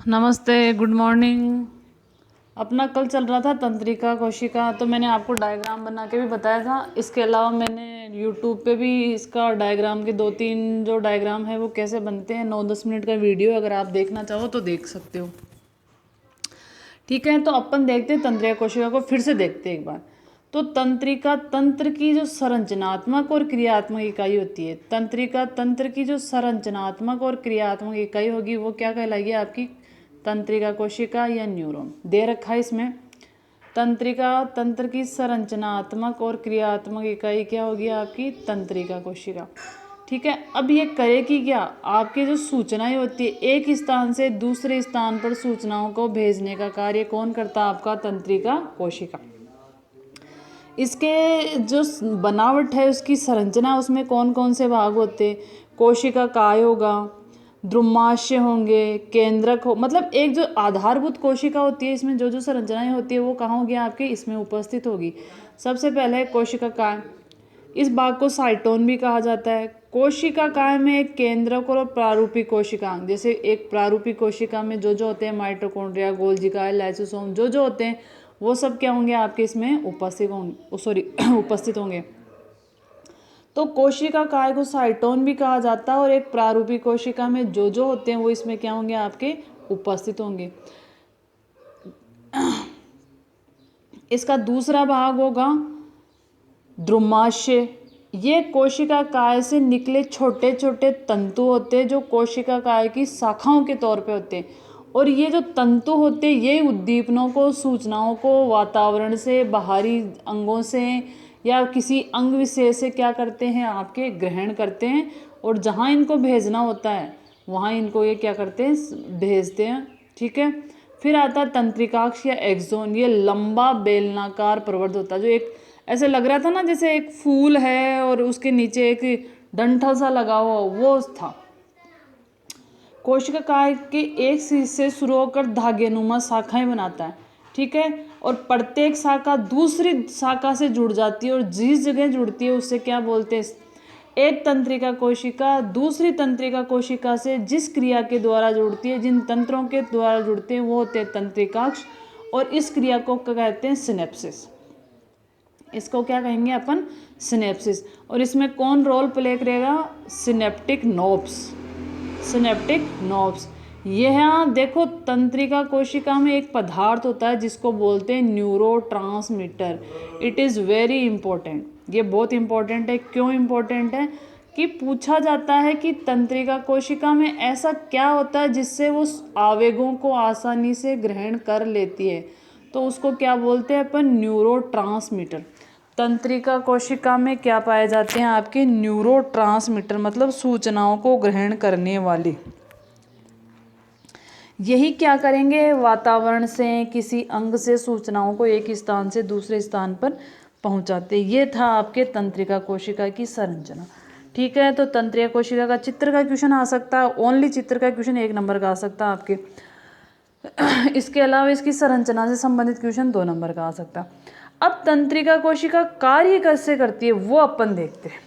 नमस्ते, good morning. अपना कल चल रहा था तंत्रिका कोशिका, तो मैंने आपको डायग्राम बना के भी बताया था। इसके अलावा मैंने यूट्यूब पे भी इसका डायग्राम के 2-3 जो डायग्राम है वो कैसे बनते हैं 9-10 मिनट का वीडियो, अगर आप देखना चाहो तो देख सकते हो। ठीक है, तो अपन देखते हैं तंत्रिका कोशिका को फिर से देखते हैं एक बार। तो तंत्रिका तंत्र की जो संरचनात्मक और क्रियात्मक इकाई होती है, तंत्रिका तंत्र की जो संरचनात्मक और क्रियात्मक इकाई होगी वो क्या कहलाएगी? आपकी तंत्रिका कोशिका या न्यूरॉन। दे रखा है इसमें, तंत्रिका तंत्र की संरचनात्मक और क्रियात्मक इकाई क्या होगी? आपकी तंत्रिका कोशिका। ठीक है, अब ये करेगी क्या? आपकी जो सूचनाएं होती है, एक स्थान से दूसरे स्थान पर सूचनाओं को भेजने का कार्य कौन करता है? आपका तंत्रिका कोशिका। इसके जो बनावट है, उसकी संरचना, उसमें कौन कौन से भाग होते हैं? कोशिका काय होगा, द्रुमाशय होंगे, केंद्रक हो, मतलब एक जो आधारभूत कोशिका होती है, इसमें जो जो संरचनाएं होती है वो कहाँ होगी? आपके इसमें उपस्थित होगी। सबसे पहले कोशिका काय, इस भाग को साइटोन भी कहा जाता है। कोशिका काय में एक केंद्रक और प्रारूपी कोशिका, जैसे एक प्रारूपी कोशिका में जो जो होते हैं माइटोकॉन्ड्रिया, गोल्गी कायल, लाइसोसोम, जो जो होते हैं वो सब क्या होंगे? आपके इसमें उपस्थित होंगे, उपस्थित होंगे। तो कोशिका काय को साइटोन भी कहा जाता है, और एक प्रारूपी कोशिका में जो जो होते हैं वो इसमें क्या होंगे? आपके उपस्थित होंगे। इसका दूसरा भाग होगा द्रुमाशय। ये कोशिका काय से निकले छोटे छोटे तंतु होते हैं जो कोशिका काय की शाखाओं के तौर पे होते हैं, और ये जो तंतु होते हैं ये उद्दीपनों को, सूचनाओं को वातावरण से, बाहरी अंगों से या किसी अंग विशेष से क्या करते हैं? आपके ग्रहण करते हैं, और जहाँ इनको भेजना होता है वहाँ इनको ये क्या करते हैं? भेजते हैं। ठीक है, फिर आता है तंत्रिकाक्ष या एक्सोन। ये लंबा बेलनाकार प्रवर्ध होता है, जो एक ऐसे लग रहा था ना जैसे एक फूल है और उसके नीचे एक डंठल सा लगा हुआ, वो था। कोशिका काय के एक शीर्ष से शुरू होकर धागेनुमा शाखाएं बनाता है। ठीक है, और प्रत्येक शाखा दूसरी शाखा से जुड़ जाती है, और जिस जगह जुड़ती है उससे क्या बोलते हैं? एक तंत्रिका कोशिका दूसरी तंत्रिका कोशिका से जिस क्रिया के द्वारा जुड़ती है, जिन तंत्रों के द्वारा जुड़ते हैं वो होते हैं तंत्रिकाक्ष, और इस क्रिया को क्या कहते हैं? सिनेप्सिस। इसको क्या कहेंगे अपन? सिनेप्सिस। और इसमें कौन रोल प्ले करेगा? Synaptic knobs. Synaptic knobs. यहाँ देखो, तंत्रिका कोशिका में एक पदार्थ होता है जिसको बोलते हैं neurotransmitter. It is very important, ये बहुत इंपॉर्टेंट है। क्यों इंपॉर्टेंट है? कि पूछा जाता है कि तंत्रिका कोशिका में ऐसा क्या होता है जिससे वो आवेगों को आसानी से ग्रहण कर लेती है, तो उसको क्या बोलते हैं अपन? न्यूरोट्रांसमीटर। तंत्रिका कोशिका में क्या पाए जाते हैं? आपके न्यूरोट्रांसमीटर, मतलब सूचनाओं को ग्रहण करने वाले। यही क्या करेंगे? वातावरण से, किसी अंग से सूचनाओं को एक स्थान से दूसरे स्थान पर पहुंचाते। ये था आपके तंत्रिका कोशिका की संरचना। ठीक है, तो तंत्रिका कोशिका का चित्र का क्वेश्चन आ सकता है, ओनली चित्र का क्वेश्चन 1 नंबर का आ सकता है आपके। इसके अलावा इसकी संरचना से संबंधित क्वेश्चन 2 नंबर का आ सकता है। अब तंत्रिका कोशिका कार्य कैसे करती है वो अपन देखते हैं।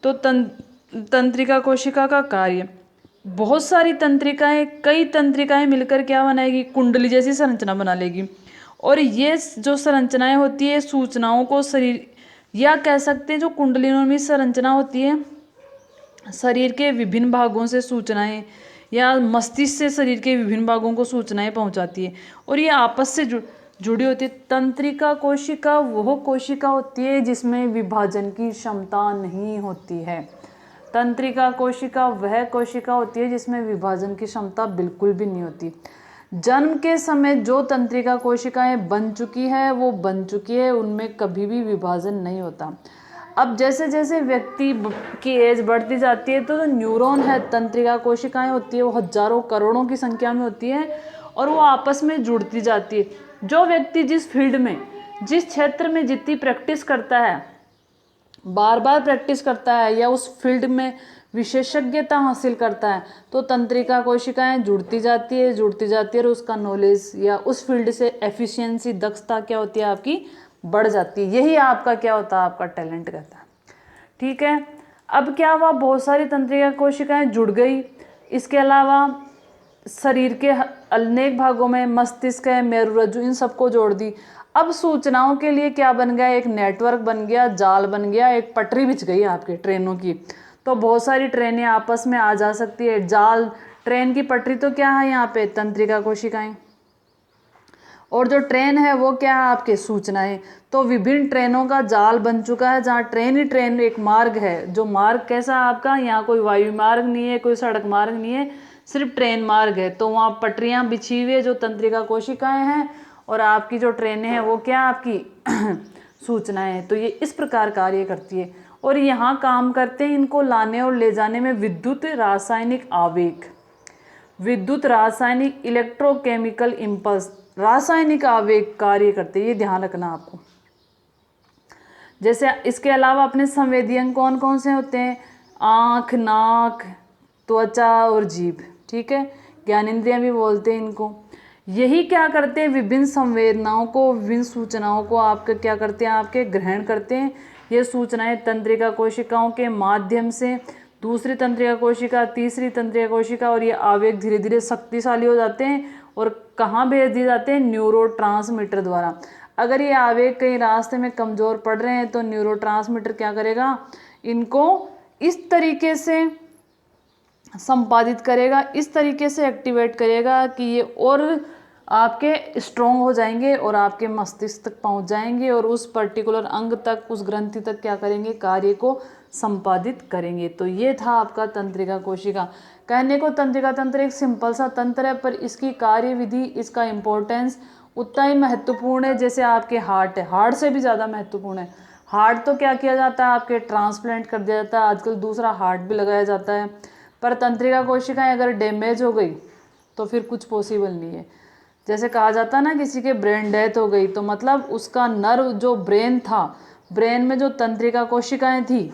तो तंत्रिका कोशिका का कार्य, बहुत सारी तंत्रिकाएं, कई तंत्रिकाएं मिलकर क्या बनाएगी? कुंडली जैसी संरचना बना लेगी, और ये जो संरचनाएं होती है सूचनाओं को शरीर, या कह सकते हैं जो कुंडलिनों संरचना होती है शरीर के विभिन्न भागों से सूचनाएं, या मस्तिष्क से शरीर के विभिन्न भागों को सूचनाएं पहुंचाती है, और ये आपस से जुड़ी होती है। तंत्रिका कोशिका वह कोशिका होती है जिसमें विभाजन की क्षमता नहीं होती है। तंत्रिका कोशिका वह कोशिका होती है जिसमें विभाजन की क्षमता बिल्कुल भी नहीं होती। जन्म के समय जो तंत्रिका कोशिकाएं बन चुकी है वो बन चुकी है, उनमें कभी भी विभाजन नहीं होता। अब जैसे जैसे व्यक्ति की एज बढ़ती जाती है तो जो न्यूरॉन है, तंत्रिका कोशिकाएं होती है, वो हजारों करोड़ों की संख्या में होती है, और वो आपस में जुड़ती जाती है। जो व्यक्ति जिस फील्ड में, जिस क्षेत्र में जितनी प्रैक्टिस करता है, बार बार प्रैक्टिस करता है, या उस फील्ड में विशेषज्ञता हासिल करता है, तो तंत्रिका कोशिकाएं जुड़ती जाती है, और उसका नॉलेज या उस फील्ड से एफिशिएंसी, दक्षता क्या होती है? आपकी बढ़ जाती है। यही आपका क्या होता है? आपका टैलेंट कहता है। ठीक है, अब क्या हुआ? बहुत सारी तंत्रिका कोशिकाएं जुड़ गई। इसके अलावा शरीर के अनेक भागों में मस्तिष्क है, मेरुरज्जु, इन सबको जोड़ दी। अब सूचनाओं के लिए क्या बन गया, एक नेटवर्क बन गया, जाल बन गया, एक पटरी बिछ गई आपके ट्रेनों की। तो बहुत सारी ट्रेनें आपस में आ जा सकती है। जाल, ट्रेन की पटरी तो क्या है यहाँ पे, तंत्रिका कोशिकाएं, और जो ट्रेन है वो क्या है आपके, सूचनाएं। तो विभिन्न ट्रेनों का जाल बन चुका है, जहाँ ट्रेन ही ट्रेन एक मार्ग है। जो मार्ग कैसा है आपका, यहाँ कोई वायु मार्ग नहीं है, कोई सड़क मार्ग नहीं है, सिर्फ ट्रेन मार्ग है। तो वहाँ पटरियाँ बिछी हुई है जो तंत्रिका कोशिकाएं हैं, और आपकी जो ट्रेनें हैं वो क्या आपकी सूचनाएं हैं। तो ये इस प्रकार कार्य करती है। और यहाँ काम करते हैं इनको लाने और ले जाने में विद्युत रासायनिक आवेग, विद्युत रासायनिक इलेक्ट्रोकेमिकल इम्पल्स, रासायनिक आवेग कार्य करते हैं, ये ध्यान रखना आपको। जैसे इसके अलावा अपने संवेदी अंग कौन कौन से होते हैं, आँख, नाक, त्वचा और जीभ, ठीक है, ज्ञानेंद्रियां भी बोलते हैं इनको। यही क्या करते हैं, विभिन्न संवेदनाओं को, विभिन्न सूचनाओं को आपके क्या करते हैं, आपके ग्रहण करते हैं। ये सूचनाएं तंत्रिका कोशिकाओं के माध्यम से दूसरी तंत्रिका कोशिका, तीसरी तंत्रिका कोशिका, और ये आवेग धीरे धीरे शक्तिशाली हो जाते हैं और कहाँ भेज दिए जाते हैं, न्यूरोट्रांसमीटर द्वारा। अगर ये आवेग कहीं रास्ते में कमज़ोर पड़ रहे हैं तो न्यूरोट्रांसमीटर क्या करेगा, इनको इस तरीके से संपादित करेगा, इस तरीके से एक्टिवेट करेगा कि ये और आपके स्ट्रॉन्ग हो जाएंगे और आपके मस्तिष्क तक पहुंच जाएंगे और उस पर्टिकुलर अंग तक, उस ग्रंथि तक क्या करेंगे, कार्य को संपादित करेंगे। तो ये था आपका तंत्रिका कोशिका। कहने को तंत्रिका तंत्र एक सिंपल सा तंत्र है, पर इसकी कार्य विधि, इसका इम्पोर्टेंस उतना ही महत्वपूर्ण है जैसे आपके हार्ट है, हार्ट से भी ज़्यादा महत्वपूर्ण है। हार्ट तो क्या किया जाता है, आपके ट्रांसप्लांट कर दिया जाता है, आजकल दूसरा हार्ट भी लगाया जाता है। पर तंत्रिका कोशिकाएं अगर डैमेज हो गई तो फिर कुछ पॉसिबल नहीं है। जैसे कहा जाता है ना, किसी के ब्रेन डेथ हो गई तो मतलब उसका नर्व जो ब्रेन था, ब्रेन में जो तंत्रिका कोशिकाएं थी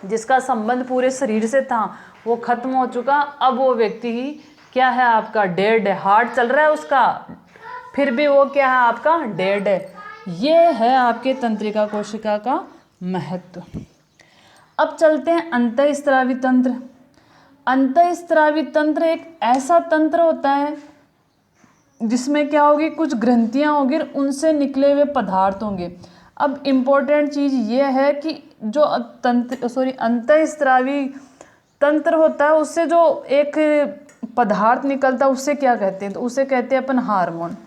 जिसका संबंध पूरे शरीर से था, वो खत्म हो चुका। अब वो व्यक्ति ही क्या है, आपका डेड है। हार्ट चल रहा है उसका, फिर भी वो क्या है, आपका डेड है। ये है आपके तंत्रिका कोशिका का महत्व। अब चलते हैं अंतःस्रावी तंत्र। अंतःस्रावी तंत्र एक ऐसा तंत्र होता है जिसमें क्या होगी, कुछ ग्रंथियां होगी, उनसे निकले हुए पदार्थ होंगे। अब इम्पोर्टेंट चीज़ ये है कि जो अंतःस्रावी तंत्र होता है उससे जो एक पदार्थ निकलता है उससे क्या कहते हैं, तो उसे कहते हैं अपन हार्मोन,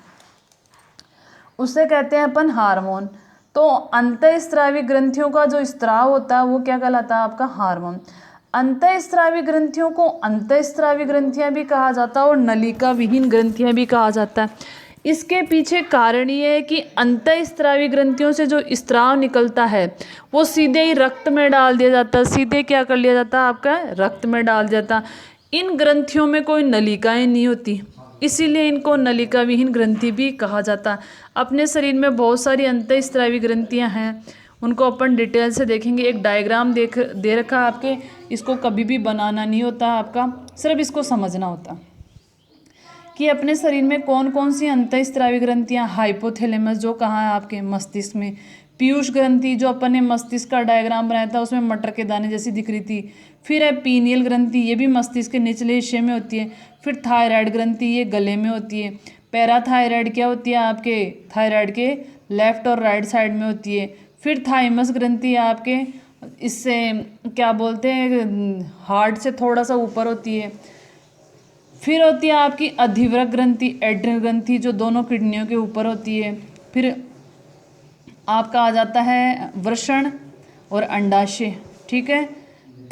उसे कहते हैं अपन हार्मोन। तो अंतःस्रावी ग्रंथियों का जो स्त्राव होता है वो क्या कहलाता है, आपका हार्मोन। अंतःस्रावी ग्रंथियों को अंतःस्रावी ग्रंथियां भी कहा जाता है और नलिका विहीन ग्रंथियां भी कहा जाता है। इसके पीछे कारण ये है कि अंतःस्रावी ग्रंथियों से जो स्त्राव निकलता है वो सीधे ही रक्त में डाल दिया जाता है, सीधे क्या कर लिया जाता है, आपका रक्त में डाल दिया जाता है। इन ग्रंथियों में कोई नलिकाएं नहीं होती, इसीलिए इनको नलिका विहीन ग्रंथि भी कहा जाता है। अपने शरीर में बहुत सारी अंतःस्रावी ग्रंथियां हैं, उनको अपन डिटेल से देखेंगे। एक डायग्राम दे रखा है आपके, इसको कभी भी बनाना नहीं होता आपका, सिर्फ इसको समझना होता कि अपने शरीर में कौन कौन सी अंतःस्रावी ग्रंथियां। हाइपोथैलेमस जो कहाँ है, आपके मस्तिष्क में। पीयूष ग्रंथि जो अपन ने मस्तिष्क का डायग्राम बनाया था उसमें मटर के दाने जैसी दिख रही थी। फिर है पीनियल ग्रंथि, ये भी मस्तिष्क के निचले हिस्से में होती है। फिर थायराइड ग्रंथि, ये गले में होती है। पैराथायराइड क्या होती है, आपके थायराइड के लेफ्ट और राइट साइड में होती है। फिर थाइमस ग्रंथि आपके इससे क्या बोलते हैं, हार्ट से थोड़ा सा ऊपर होती है। फिर होती है आपकी अधिवृक्क ग्रंथि, एड्रिनल ग्रंथि जो दोनों किडनियों के ऊपर होती है। फिर आपका आ जाता है वृषण और अंडाशय, ठीक है।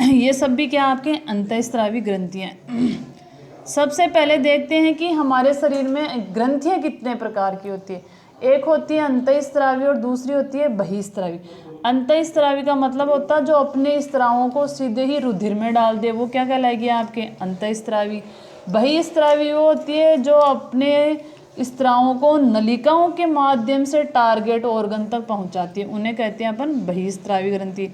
ये सब भी क्या आपके अंतःस्रावी ग्रंथियाँ। सबसे पहले देखते हैं कि हमारे शरीर में ग्रंथियाँ कितने प्रकार की होती है। एक होती है अंतःस्रावी और दूसरी होती है बहिस्रावी। अंतःस्रावी का मतलब होता है जो अपने स्रावों को सीधे ही रुधिर में डाल दे, वो क्या कहलाएगी आपके अंतःस्रावी। बहिस्रावी वो होती है जो अपने स्रावों को नलिकाओं के माध्यम से टारगेट ऑर्गन तक पहुंचाती है, उन्हें कहते हैं अपन बहिस्रावी ग्रंथि।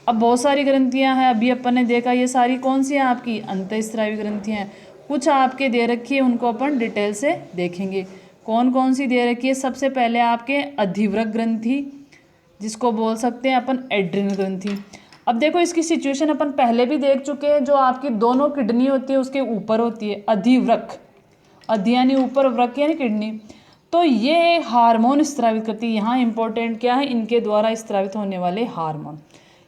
अब बहुत सारी ग्रंथियां हैं, अभी अपन ने देखा ये सारी कौन सी हैं, आपकी अंतःस्रावी ग्रंथियां हैं। कुछ आपके दे रखी है, उनको अपन डिटेल से देखेंगे कौन कौन सी दे रखी है। सबसे पहले आपके अधिवृक्क ग्रंथि जिसको बोल सकते हैं अपन एड्रिनल ग्रंथि। अब देखो इसकी सिचुएशन अपन पहले भी देख चुके हैं, जो आपकी दोनों किडनी होती है उसके ऊपर होती है अधिवृक्क, अधि यानी ऊपर, वृक्क यानी किडनी। तो ये हार्मोन स्रावित करती है। यहाँ इंपॉर्टेंट क्या है, इनके द्वारा स्रावित होने वाले हार्मोन।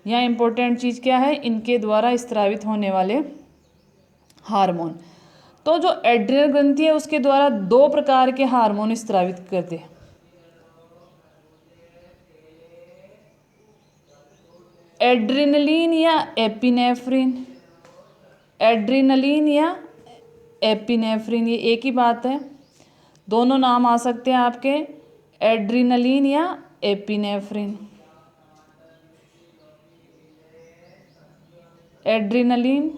यहाँ इंपॉर्टेंट चीज़ क्या है, इनके द्वारा स्रावित होने वाले हार्मोन। तो जो एड्रिनल ग्रंथि है उसके द्वारा 2 प्रकार के हार्मोन स्रावित करते हैं, एड्रिनलिन या एपिनेफ्रिन। एड्रिनलिन या एपिनेफ्रिन, ये एक ही बात है, दोनों नाम आ सकते हैं आपके, एड्रिनलिन या एपिनेफ्रिन। एड्रिनलिन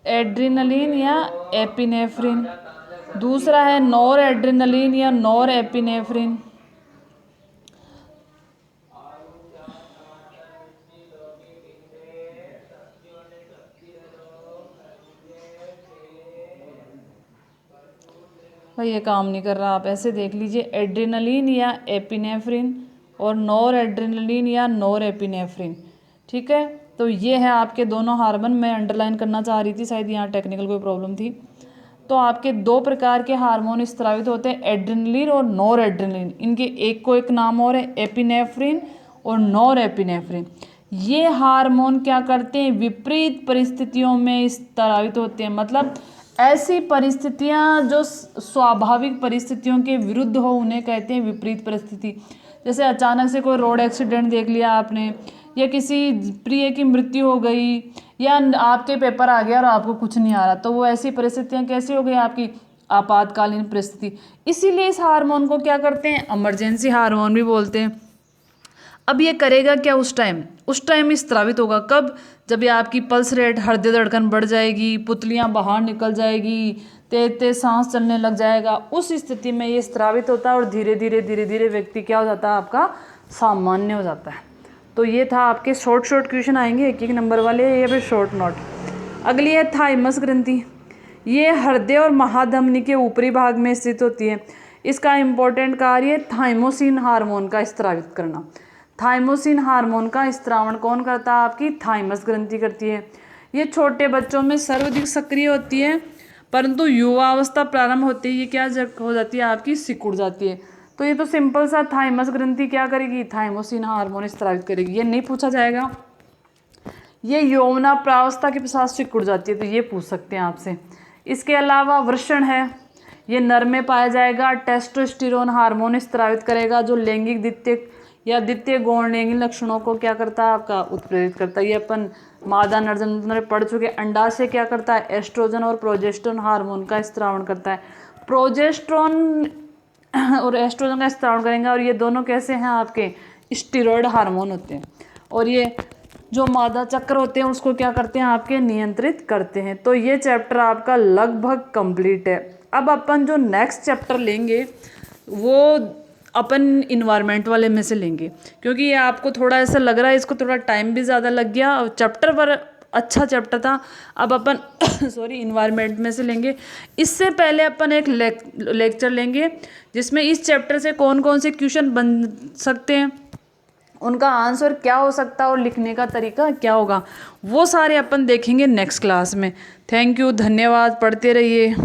एड्रिनलिन या एपिनेफ्रिन। दूसरा है नॉर एड्रिनलिन या नॉर एपिनेफ्रिन। भाई ये काम नहीं कर रहा, आप ऐसे देख लीजिए, एड्रिनलिन या एपिनेफ्रिन और नॉर एड्रिनलिन या नॉर एपिनेफ्रिन। ठीक है, तो ये है आपके दोनों हार्मोन। मैं अंडरलाइन करना चाह रही थी, शायद यहाँ टेक्निकल कोई प्रॉब्लम थी। तो आपके 2 प्रकार के हार्मोन स्रावित होते हैं, एड्रिनलिन और नॉर एड्रिनलिन। इनके एक को एक नाम और है, एपिनेफ्रिन और नॉर एपिनेफ्रिन। ये हार्मोन क्या करते हैं, विपरीत परिस्थितियों में स्रावित होते हैं। मतलब ऐसी परिस्थितियां जो स्वाभाविक परिस्थितियों के विरुद्ध हो उन्हें कहते हैं विपरीत परिस्थिति। जैसे अचानक से कोई रोड एक्सीडेंट देख लिया आपने, या किसी प्रिय की मृत्यु हो गई, या आपके पेपर आ गया और आपको कुछ नहीं आ रहा, तो वो ऐसी परिस्थितियां कैसी हो गई आपकी, आपातकालीन परिस्थिति। इसीलिए इस हार्मोन को क्या करते हैं, इमरजेंसी हार्मोन भी बोलते हैं। अब ये करेगा क्या, उस टाइम स्रावित होगा कब, जब ये आपकी पल्स रेट, हृदय धड़कन बढ़ जाएगी, पुतलियां बाहर निकल जाएगी, तेज तेज सांस चलने लग जाएगा, उस स्थिति में ये स्रावित होता है और धीरे धीरे व्यक्ति क्या हो जाता है, आपका सामान्य हो जाता है। तो ये था आपके शॉर्ट क्वेश्चन आएंगे 1-1 नंबर वाले, या फिर शॉर्ट नोट। अगली है थाइमस ग्रंथि। ये हृदय और महाधमनी के ऊपरी भाग में स्थित होती है। इसका इंपॉर्टेंट कार्य थाइमोसिन हार्मोन का स्रावित करना। थाइमोसिन हार्मोन का स्रावण कौन करता है, आपकी थाइमस ग्रंथि करती है। ये छोटे बच्चों में सर्वाधिक सक्रिय होती है, परंतु युवावस्था प्रारंभ होते ही ये क्या हो जाती है, आपकी सिकुड़ जाती है। तो ये तो सिंपल सा, थाइमस ग्रंथि क्या करेगी, थाइमोसिन हार्मोन स्रावित करेगी। ये नहीं पूछा जाएगा, ये यौवना प्रावस्था के साथ सिकुड़ जाती है, तो ये पूछ सकते हैं आपसे। इसके अलावा वृषण है, ये नर में पाया जाएगा, टेस्टोस्टेरोन हार्मोन स्रावित करेगा, जो लैंगिक द्वितीय या द्वितीय गौण लैंगिक लक्षणों को क्या करता है, आपका उत्प्रेरित करता है। ये अपन मादा नरजन में पढ़ चुके। अंडाशय क्या करता है, एस्ट्रोजन और प्रोजेस्टेरोन हार्मोन का स्रावण करता है। प्रोजेस्टेरोन और एस्ट्रोजन का स्रावण करेंगे, और ये दोनों कैसे हैं, आपके स्टेरॉयड हार्मोन होते हैं, और ये जो मादा चक्र होते हैं उसको क्या करते हैं, आपके नियंत्रित करते हैं। तो ये चैप्टर आपका लगभग कंप्लीट है। अब अपन जो नेक्स्ट चैप्टर लेंगे वो अपन इन्वायरमेंट वाले में से लेंगे, क्योंकि ये आपको थोड़ा ऐसा लग रहा है इसको थोड़ा टाइम भी ज़्यादा लग गया, और चैप्टर पर अच्छा चैप्टर था। अब अपन इन्वायरमेंट में से लेंगे। इससे पहले अपन एक लेक्चर लेंगे जिसमें इस चैप्टर से कौन कौन से क्वेश्चन बन सकते हैं, उनका आंसर क्या हो सकता है और लिखने का तरीका क्या होगा, वो सारे अपन देखेंगे नेक्स्ट क्लास में। थैंक यू, धन्यवाद, पढ़ते रहिए।